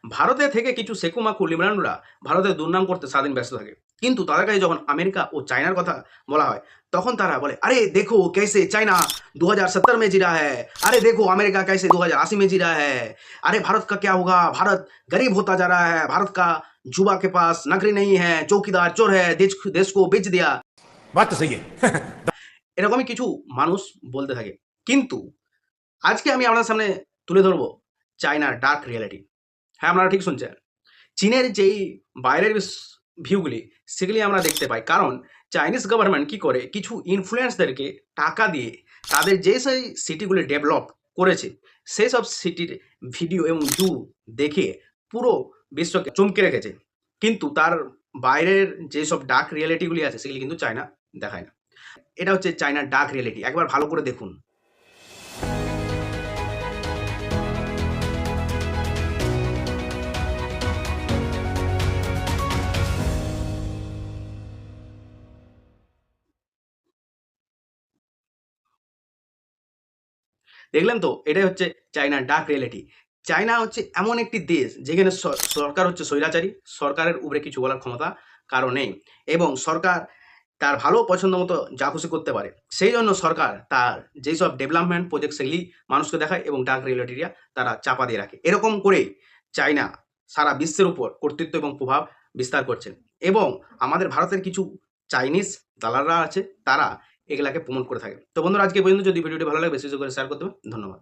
ভারতে থেকে কিছু সেকুমাকু লিবরানরা ভারতের দুর্নাম করতে সারাদিন ব্যস্ত থাকে, কিন্তু তাদের কাছে যখন আমেরিকা ও চায়নার কথা বলা হয় তখন তারা বলে, আরে দেখো कैसे चाइना 2070 में जी रहा है, अरे देखो अमेरिका कैसे 2080 में जी रहा है, अरे भारत का क्या होगा, भारत गरीब होता जा रहा है, भारत का युवा के पास नौकरी नहीं है, चौकीदार चोर है, देश को बेच दिया। बात तो सही है। এরকমই কিছু মানুষ বলতে থাকে। কিন্তু আজকে আমি আপনার সামনে তুলে ধরবো চায়নার ডার্ক রিয়ালিটি। হ্যাঁ, আপনারা ঠিক শুনছেন। চীনের যেই বাইরের ভিউগুলি সেগুলি আমরা দেখতে পাই, কারণ চাইনিজ গভর্নমেন্ট কি করে, কিছু ইনফ্লুয়েন্সদেরকে টাকা দিয়ে তাদের যে সেই সিটিগুলি ডেভেলপ করেছে সেই সব সিটির ভিডিও এবং ভিউ দেখিয়ে পুরো বিশ্বকে চমকে রেখেছে। কিন্তু তার বাইরের যেসব ডার্ক রিয়ালিটিগুলি আছে সেগুলি কিন্তু চায়না দেখায় না। এটা হচ্ছে চায়নার ডার্ক রিয়ালিটি, একবার ভালো করে দেখুন। দেখলেন তো, এটাই হচ্ছে চায়নার ডার্ক রিয়ালিটি। চায়না হচ্ছে এমন একটি দেশ যেখানে সরকার হচ্ছে স্বৈরাচারী, সরকারের উপরে কিছু বলার ক্ষমতা কারো নেই, এবং সরকার তার ভালো পছন্দ মতো যা খুশি করতে পারে। সেই জন্য সরকার তার যেসব ডেভেলপমেন্ট প্রজেক্ট সেগুলি মানুষকে দেখায় এবং ডার্ক রিয়ালিটিটা তারা চাপা দিয়ে রাখে। এরকম করেই চায়না সারা বিশ্বের উপর কর্তৃত্ব এবং প্রভাব বিস্তার করছে, এবং আমাদের ভারতের কিছু চাইনিজ দালালরা আছে, তারা এগুলাকে প্রমোট করে থাকে। তো বন্ধুরা, আজকে পর্যন্ত। যদি ভিডিওটি ভালো লাগে বেশি বেশি করে শেয়ার করতে হবে। ধন্যবাদ।